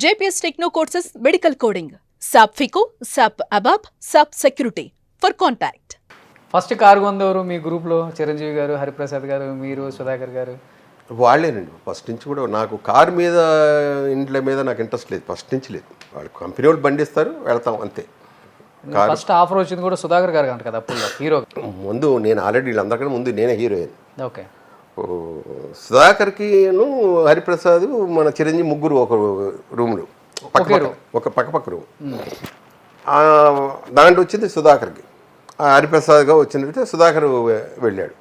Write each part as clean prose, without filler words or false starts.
JPS Techno courses medical coding, SAP FICO, SAP ABAP, SAP Security. For contact. First car కొందరు మీ గ్రూప్లో చిరంజీవి గారు, హరిప్రసాద్ గారు, మీరు, సుధాకర్ గారు. వాళ్ళేనండి ఫస్ట్ నుంచి కూడా. నాకు కారు మీద ఇంట్ల మీద నాకు ఇంట్రెస్ట్ లేదు, ఫస్ట్ నుంచి లేదు. వాళ్ళు కంపెనీ వాళ్ళు బండి ఇస్తారు, వెళ్తాం అంతే. ఫస్ట్ ఆఫర్ వచ్చింది కూడా సుధాకర్ గారు అంట కదా అప్పుడు హీరో. ముందు నేను ఆల్రెడీ వీళ్ళందరికన్నా ముందు నేనే హీరోయిన్. ఓకే. సుధాకర్కి హరిప్రసాద్ మన చిరంజీవి ముగ్గురు ఒక రూమ్లు, ఒక పక్క రూమ్. దాంట్లో వచ్చింది సుధాకర్కి, హరిప్రసాద్గా వచ్చినట్టు సుధాకర్ వెళ్ళాడు.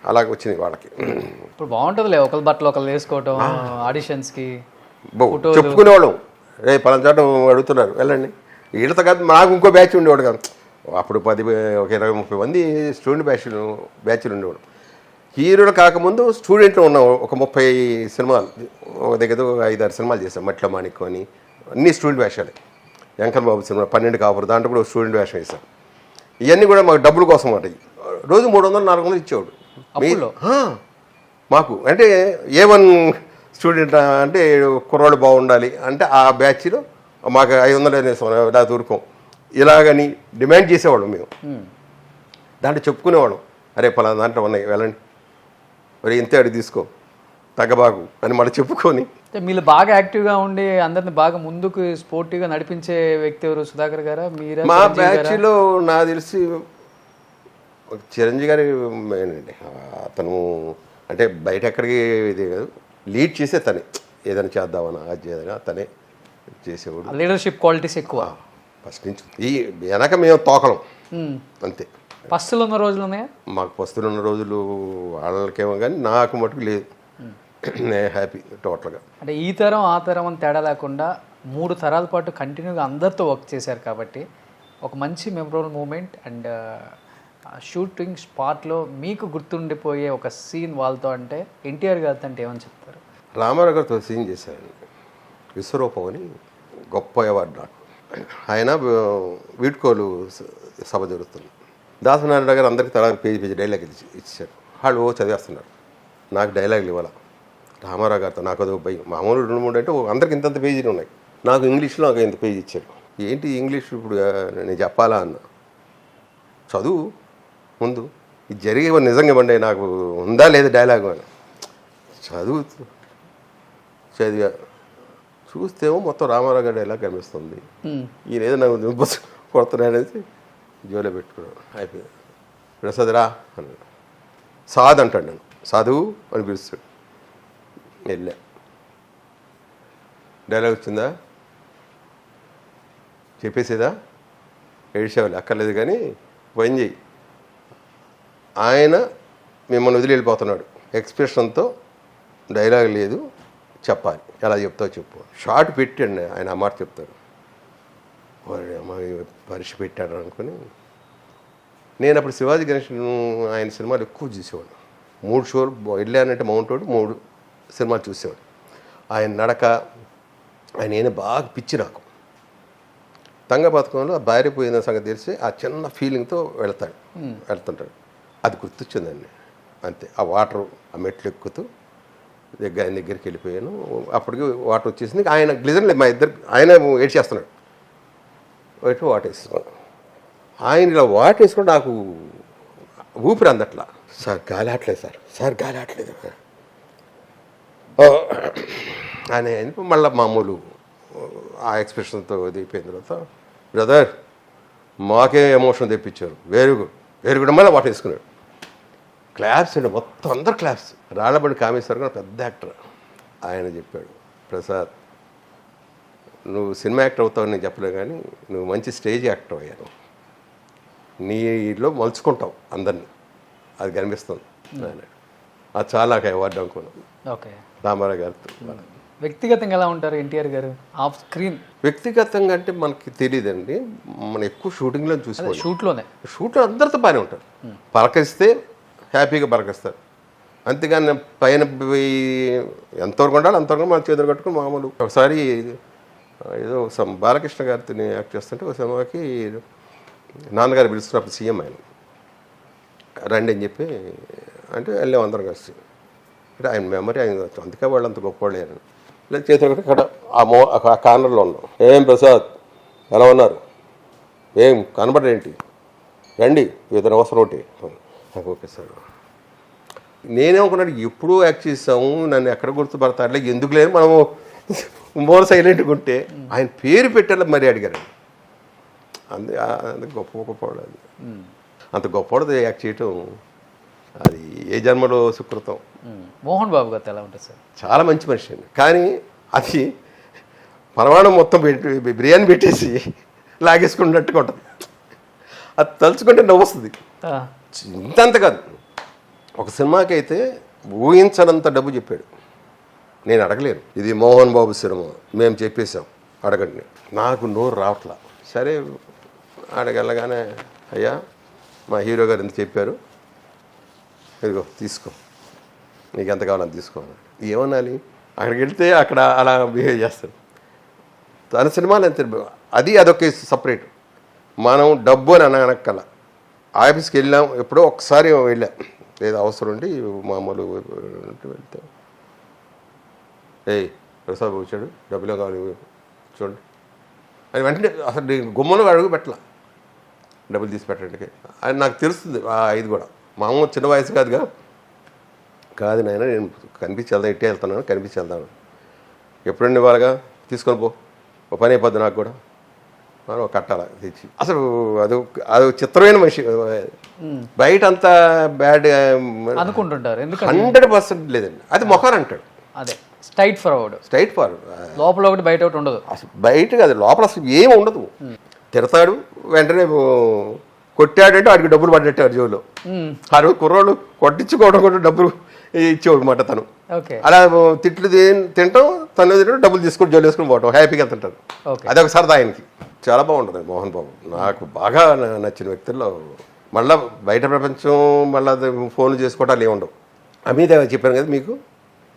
అలాగే వచ్చినాయి వాళ్ళకి. ఇప్పుడు బాగుంటుందిలే, ఒకరి బట్టలు ఒకరు వేసుకోవటం, ఆడిషన్స్కి చెప్పుకునేవాళ్ళం. రే పలానా చోట అడుగుతున్నారు వెళ్ళండి. వీళ్ళతో కాదు, నాకు ఇంకో బ్యాచ్ ఉండేవాడు కాదు. అప్పుడు ఒక 20-30 మంది స్టూడెంట్ బ్యాచ్లు ఉండేవాడు. హీరోలు కాకముందు స్టూడెంట్లు ఉన్నాం. ఒక 30 సినిమాలు, ఒక దగ్గర 5-6 సినిమాలు చేశాం. మట్ల మాణిక్యం అని అన్ని స్టూడెంట్ వేషాలే. వెంకన్న బాబు సినిమా 12 కాపురు, దాంట్లో కూడా స్టూడెంట్ వేషం వేశాం. ఇవన్నీ కూడా మాకు డబ్బుల కోసం మాట. రోజు 300-400 ఇచ్చేవాడు మాకు. అంటే A1 స్టూడెంట్ అంటే కుర్రాళ్ళు బాగుండాలి అంటే ఆ బ్యాచ్లో మాకు 500 వేసాం, ఇలా దూరుకోం ఇలాగని డిమాండ్ చేసేవాళ్ళం మేము. దాంట్లో చెప్పుకునేవాళ్ళం, అరే పలానా దాంట్లో ఉన్నాయి వెళ్ళండి, మరి ఇంతే అడిగి తీసుకో, తగ్గబాగు అని మళ్ళీ చెప్పుకొని. మీరు బాగా యాక్టివ్గా ఉండి అందరిని బాగా ముందుకు స్పోర్టివ్గా నడిపించే వ్యక్తి ఎవరు? సుధాకర్ గారా, మీరా? మా బ్యాచ్లో నాకు తెలిసి చిరంజీవి గారి అండి. అతను అంటే బయట ఎక్కడికి ఇది కాదు, లీడ్ చేసే తనే. ఏదైనా చేద్దామని అది చేద్దాం తనే చేసేవాడు. లీడర్షిప్ క్వాలిటీస్ ఎక్కువ ఫస్ట్ నుంచి. ఈ వెనక మేము తోకలం అంతే. పస్తులు ఉన్న రోజులు ఉన్నాయా? మాకు పస్తులు ఉన్న రోజులు వాళ్ళకేమో కానీ నాకు మటుకు లేదు. నేను హ్యాపీ టోటల్గా. అంటే ఈ తరం ఆ తరం అని తేడా లేకుండా 3 తరాల పాటు కంటిన్యూగా అందరితో వర్క్ చేశారు కాబట్టి ఒక మంచి మెమరబుల్ మూమెంట్ అండ్ షూటింగ్ స్పాట్లో మీకు గుర్తుండిపోయే ఒక సీన్ వాళ్ళతో అంటే ఎన్టీఆర్ గారితో అంటే ఏమని చెప్తారు? రామారావు గారితో సీన్ చేశాను. విశ్వరూపం అని గొప్ప అవార్డు నాకు. ఆయన వీడ్కోలు సభ జరుగుతుంది. దాసనారాయణ గారు అందరికీ తలా పేజీ డైలాగ్ ఇచ్చారు. వాళ్ళు చదివేస్తున్నారు. నాకు డైలాగులు ఇవ్వాలి. రామారావు గారితో నాకు అదో భయం. మామూలు 2-3 అంటే అందరికి ఇంతంత పేజీలు ఉన్నాయి. నాకు ఇంగ్లీష్లో నాకు ఇంత పేజీ ఇచ్చారు. ఏంటి ఇంగ్లీష్ ఇప్పుడు నేను చెప్పాలా అన్న. చదువు ముందు, ఇది జరిగే నిజంగా ఇవ్వండి, నాకు ఉందా లేదా డైలాగు అని. చదివా. చూస్తేమో మొత్తం రామారావు గారి డైలాగ్ కనిపిస్తుంది. ఈయన ఏదో నాకు బస్సు కొడుతున్నాడనేసి జోలో పెట్టుకున్నాను. అయిపోయింది. ప్రసాద్ రా అన్నాడు. సాధు అంటాడు నన్ను. సాధువు అని పిలుస్తాడు. వెళ్ళా. డైలాగ్ వచ్చిందా, చెప్పేసేదా, ఏడ్చేవాళ్ళు అక్కర్లేదు కానీ పని చెయ్యి. ఆయన మిమ్మల్ని వదిలి వెళ్ళిపోతున్నాడు. ఎక్స్ప్రెషన్తో డైలాగ్ లేదు, చెప్పాలి. ఎలా చెప్తావు చెప్పు. షార్ట్ పెట్టండి ఆయన ఆ మాట చెప్తాడు. పరీక్ష పెట్టాడు అనుకుని నేను అప్పుడు శివాజీ గణేషన్ ఆయన సినిమాలు ఎక్కువ చూసేవాడు. 3 షోలు వెళ్ళానంటే మౌంట్ రోడ్ 3 సినిమాలు చూసేవాడు. ఆయన నడక, ఆయన ఏమైనా బాగా పిచ్చి నాకు. తంగ పథకంలో భార్య పోయిన సంగతి తెలిసి ఆ చిన్న ఫీలింగ్తో వెళ్తుంటాడు. అది గుర్తొచ్చిందండి అంతే. ఆ వాటర్, ఆ మెట్లు ఎక్కుతూ ఆయన దగ్గరికి వెళ్ళిపోయాను. అప్పటికి వాటర్ వచ్చేసింది. ఆయన గ్లిజన్ మా ఇద్దరు, ఆయన ఏడ్చేస్తున్నాడు. వాటర్ వేసుకున్నాను. ఆయన ఇలా వాటర్ వేసుకుని నాకు ఊపిరి అందట్లా. సార్ గాలి ఆటలేదు సార్ గాలి ఆటలేదు ఆయన. మళ్ళీ మామూలు ఆ ఎక్స్ప్రెషన్తో ఇది అయిపోయిన తర్వాత, బ్రదర్ మాకే ఎమోషన్ తెప్పించారు, వెరీ గుడ్ మళ్ళీ వాటర్ వేసుకున్నాడు. క్లాప్స్ అండి, మొత్తం అందరు క్లాప్స్. రాళ్ళబడి కామేశ్వర్ గారు పెద్ద యాక్టర్. ఆయన చెప్పాడు, ప్రసాద్ నువ్వు సినిమా యాక్టర్ అవుతావు నేను చెప్పలే కానీ నువ్వు మంచి స్టేజ్ యాక్టర్ అయ్యాను, నీలో మలుచుకుంటావు అందరినీ, అది కనిపిస్తుంది అన్నాడు. అది చాలా నాకు అవార్డు అనుకున్నాను. ఓకే. రామారావు గారితో. వ్యక్తిగతంగా ఎలా ఉంటారు ఎన్టీఆర్ గారు ఆఫ్ స్క్రీన్? వ్యక్తిగతంగా అంటే మనకి తెలియదండి. మనం ఎక్కువ షూటింగ్లో చూసుకోవాలి. షూట్లో అందరితో బాగానే ఉంటారు. పలకరిస్తే హ్యాపీగా పలకరిస్తారు. అంతేగాని పైన ఎంతవరకు ఉండాలి అంతవరకు మన చేతులు కట్టుకుని మామూలు. ఒకసారి ఏదో బాలకృష్ణ గారితో యాక్ట్ చేస్తుంటే ఒక సినిమాకి నాన్నగారు పిలుస్తున్నప్పుడు సీఎం ఆయన రండి అని చెప్పి అంటే వెళ్ళాం అందరం కలిసి. అంటే ఆయన మెమరీ ఆయన, అందుకే వాళ్ళు అంత గొప్పవాళ్ళు. ఇలా చేతులు కట్టి ఇక్కడ ఆ కార్నర్లో ఉన్నాం. ఏం ప్రసాద్ ఎలా ఉన్నారు, ఏం కనబడేంటి, రండి ఏదైనా అవసరం ఒకటి. Okay sir. నేనేమనుకున్నాడు ఎప్పుడూ యాక్ట్ చేసాము, నన్ను ఎక్కడ గుర్తుపడతారులే, ఎందుకు లేదు మనము మోర్ సైలెంట్గా ఉంటే ఆయన పేరు పెట్టాలి మరీ అడిగారండి. అంత గొప్పవాడు అది, అంత గొప్పవాడు యాక్ట్ చేయటం అది ఏ జన్మలో సుకృతం. మోహన్ బాబు గారు ఎలా ఉంటుంది సార్? చాలా మంచి మనిషి అండి, కానీ అది పరమాణం మొత్తం పెట్టి బిర్యానీ పెట్టేసి లాగేసుకున్నట్టుగా ఉంటుంది. అది తలుచుకుంటే నవ్వొస్తుంది. ఇంతంత కాదు, ఒక సినిమాకి అయితే ఊహించనంత డబ్బు చెప్పాడు. నేను అడగలేను, ఇది మోహన్ బాబు సినిమా మేము చెప్పేశాం అడగండి, నాకు నోరు రావట్లా. సరే అడగలగానే అయ్యా మా హీరో గారు ఎంత చెప్పారు, ఇదిగో తీసుకో, నీకు ఎంత కావాలని తీసుకోవాలి. ఏమనాలి, అక్కడికి వెళ్తే అక్కడ అలా బిహేవ్ చేస్తాడు. తన సినిమాలు ఎంత అదొక సపరేట్. మనం డబ్బు అని అనక్కల. ఆఫీస్కి వెళ్ళాం, ఎప్పుడో ఒకసారి వెళ్ళాం, ఏదో అవసరం ఉండి మామూలు వెళ్తే ఏయ్ ప్రసాద్ వచ్చాడు, డబ్బులో కావాలి చూడండి అని వెంటనే అసలు నేను గుమ్మలో అడుగు పెట్టలా, డబ్బులు తీసి పెట్టడానికి. అది నాకు తెలుస్తుంది ఆ ఇది కూడా. మామూలు చిన్న వయసు కాదుగా, కాదు నాయన నేను కనిపించి వెళ్దాం, ఇట్టే వెళ్తున్నాను, కనిపించి వెళ్తాను, ఎప్పుడండి వాళ్ళగా తీసుకొని పో, ఓ పని అయిపోద్ది నాకు కూడా, మనం కట్టాల తెచ్చి. అసలు అది చిత్రమైన మనిషి. బయట అంతా బ్యాడ్ అనుకుంటుంటారు, ఎందుకంటే 100% లేదండి. అది మొఖాన్ని అంటాడు, అదే స్ట్రైట్ ఫార్వర్డ్. లోపల ఒకటి బయట ఒకటి ఉండదు. అసలు బయట కాదు, లోపల అసలు ఏమి ఉండదు. తిడతాడు, వెంటనే కొట్టాడంటే వాడికి డబ్బులు పడ్డట్టు వాడి జోలో. ఆ రోజు కుర్రోళ్ళు కొట్టించుకోవడం కూడా డబ్బులు ఇచ్చేవాడు మాట తను. అలా తిట్లు తింటాం, తను తింటాం, డబ్బులు తీసుకొని జోలు వేసుకుని పోవటం, హ్యాపీగా వెళ్తుంటారు. అదొక సరదా ఆయనకి. చాలా బాగుంటుంది మోహన్ బాబు. నాకు బాగా నచ్చిన వ్యక్తుల్లో. మళ్ళీ బయట ప్రపంచం మళ్ళీ ఫోన్లు చేసుకోవటాలు ఏముండవు. అమీద చెప్పాను కదా మీకు,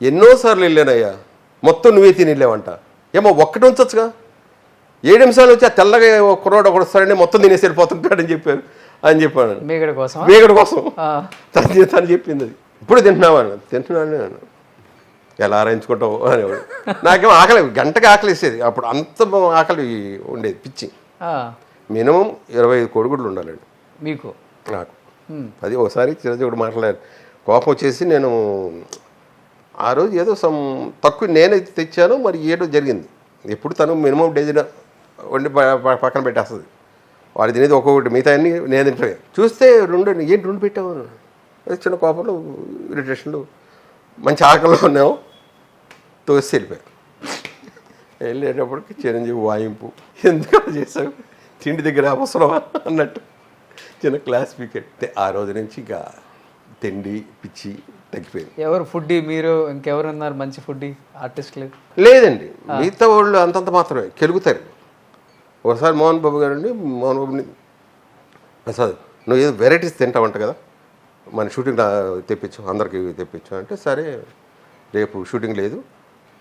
ఎన్నోసార్లు వెళ్ళానయ్యా, మొత్తం నువ్వే తిని వెళ్ళావంట. ఏమో ఒక్కటి ఉంచొచ్చుగా, 7 నిమిషాలు వచ్చి ఆ తెల్లగా కుర్రాడు ఒకటి వస్తాడని మొత్తం తినేసి వెళ్ళిపోతుంటాడని చెప్పాను అని చెప్పాను. మేగడ కోసం తను చెప్పింది అది. ఇప్పుడు తింటున్నాను ఎలా ఆరాయించుకుంటావు అనేవాడు. నాకేమో ఆకలి, గంటకి ఆకలి వేసేది. అప్పుడు అంత ఆకలి ఉండేది, పిచ్చి. మినిమం 25 కోడిగుడ్లు ఉండాలండి మీకు, నాకు. అది ఒకసారి చిరంజీవుడు మాట్లాడారు, కోపం వచ్చేసి నేను ఆ రోజు ఏదో తక్కువ నేనైతే తెచ్చాను, మరి ఏదో జరిగింది. ఎప్పుడు తను మినిమం డజన్ వండి పక్కన పెట్టేస్తుంది. వాడు తినేది ఒక్కొక్కటి, మిగతా అన్నీ నేను తింటాను. చూస్తే ఏంటి 2 పెట్టావు, చిన్న కోపంలో ఇరిటేషన్లో మంచి ఆకలిలో ఉన్నాము, తోసి వెళ్ళిపోయాను. వెళ్ళేటప్పటికి చిరంజీవి వాయింపు, ఎందుకు చేసావు, తిండి దగ్గర అవసరమా అన్నట్టు చిన్న క్లాస్ పీకెట్. ఆ రోజు నుంచి ఇంకా తిండి పిచ్చి తగ్గిపోయింది. ఎవరు ఫుడ్డీ, మీరు ఇంకెవరు ఉన్నారు మంచి ఫుడ్డీ ఆర్టిస్టులు? లేదండి, మిగతా వాళ్ళు అంతంత మాత్రమే కెలుగుతారు. ఒకసారి మోహన్ బాబు గారండి, మోహన్ బాబుని ప్రసాద్ నువ్వు ఏదో వెరైటీస్ తింటావంట కదా, మన షూటింగ్ తెప్పించు, అందరికీ తెప్పించు అంటే, సరే రేపు షూటింగ్ లేదు,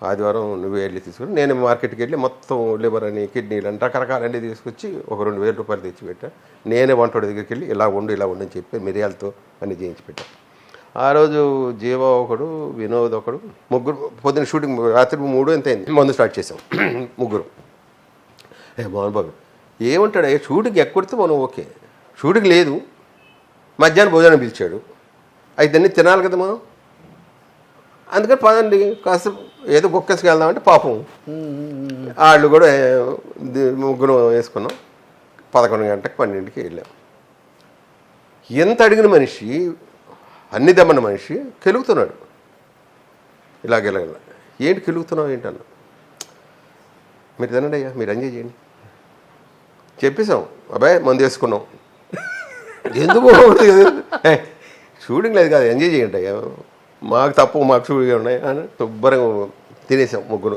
ఆదివారం నువ్వే వెళ్ళి తీసుకుని, నేను మార్కెట్కి వెళ్ళి మొత్తం లివర్ అని కిడ్నీలు అని రకరకాలన్నీ తీసుకొచ్చి ఒక 2000 రూపాయలు తెచ్చిపెట్టా. నేనే వంటోడి దగ్గరికి వెళ్ళి ఇలా వండు అని చెప్పి మిరియాలతో అన్నీ చేయించి పెట్టాను. ఆ రోజు జీవ ఒకడు, వినోద్ ఒకడు, ముగ్గురు. పొద్దున్న షూటింగ్ రాత్రి 3 ఎంత అయింది, మందు స్టార్ట్ చేసాం ముగ్గురు. మోహన్ బాబు ఏమంటాడు, షూటింగ్ ఎక్కొడితే మనం ఓకే, షూటింగ్ లేదు, మధ్యాహ్నం భోజనం పిలిచాడు, అయితే అన్నీ తినాలి కదా మనం, అందుకని పదండి కాస్త ఏదో కుక్కస్కి వెళ్దామంటే పాపం వాళ్ళు కూడా ముగ్గురు వేసుకున్నాం. 11 గంటలకు 12కి వెళ్ళాం. ఎంత అడిగిన మనిషి, అన్ని దమ్మన్న మనిషి కెలుగుతున్నాడు. ఇలాగ ఏంటి కెలుగుతున్నావు ఏంటన్నా, మీరు తినండి అయ్యా, మీరు ఎంజాయ్ చేయండి చెప్పేసాం. అబ్బాయి మందు వేసుకున్నాం, ఎందుకు షూటింగ్ లేదు కాదు, ఎంజాయ్ చేయండి అయ్యా, మాకు తప్పు, మాకు షూటింగ్ ఉన్నాయి అని శుభ్రంగా తినేసాం ముగ్గురు.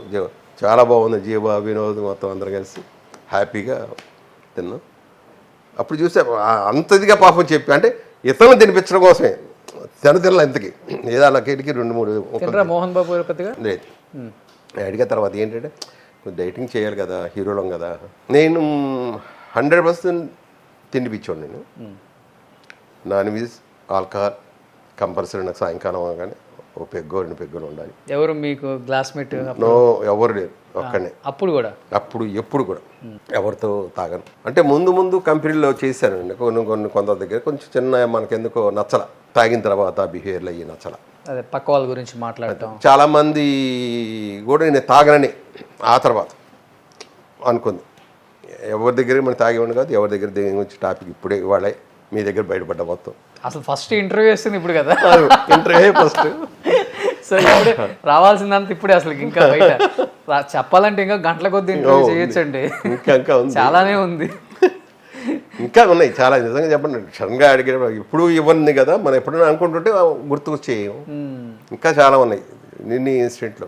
చాలా బాగుంది, జీవ వినోద్ మొత్తం అందరం కలిసి హ్యాపీగా తిన్నాం. అప్పుడు చూస్తే అంతదిగా పాపం చెప్పి, అంటే ఇతరులను తినిపించడం కోసమే తినలే ఇంతకి, ఏదో అలా కేటికి 2-3 మోహన్ బాబు లేదు. అడిగిన తర్వాత ఏంటంటే డైటింగ్ చేయాలి కదా, హీరోలం కదా. నేను 100% తిండిపించాను. నేను నాన్ వెజ్, ఆల్కహాల్ కంపల్సరీ నాకు సాయంకాలం కానీ ఓ పెగ్గో 2 పెగ్గులు ఉండాలి. ఎవరు మీకు గ్లాస్మేట్? నో, ఎవరు లేరు, ఒక్కనే. అప్పుడు కూడా అప్పుడు ఎప్పుడు కూడా ఎవరితో తాగను. అంటే ముందు కంపెనీలో చేశానండి కొంత దగ్గర కొంచెం చిన్న మనకెందుకో నచ్చల, తాగిన తర్వాత బిహేవియర్లు అయ్యి నచ్చల. అదే పక్క వాళ్ళ గురించి మాట్లాడటం. చాలామంది కూడా నేను తాగనని ఆ తర్వాత అనుకుంది. ఎవరి దగ్గర మనం తాగేవాడిని కాదు, ఎవరి దగ్గర దేని గురించి టాపిక్ ఇప్పుడే ఇవాళ మీ దగ్గర బయటపడ్డ మొత్తం. అసలు ఫస్ట్ ఇంటర్వ్యూ వేస్తుంది ఇప్పుడు కదా, ఇంటర్వ్యూ ఫస్ట్. సో ఇప్పుడు రావాల్సిందంత ఇప్పుడే. అసలు ఇంకా బయట చెప్పాలంటే ఇంకా గంటల కొద్ది ఇంటర్వ్యూ చేయొచ్చండి, ఇంకా ఉంది, చాలానే ఉంది, ఇంకా ఉన్నాయి చాలా. నిజంగా చెప్పండి, సడన్గా అడిగే ఇప్పుడు ఇవ్వండి కదా మనం ఎప్పుడైనా అనుకుంటుంటే గుర్తుకు చేయము. ఇంకా చాలా ఉన్నాయి నిన్న ఇన్సిడెంట్లో.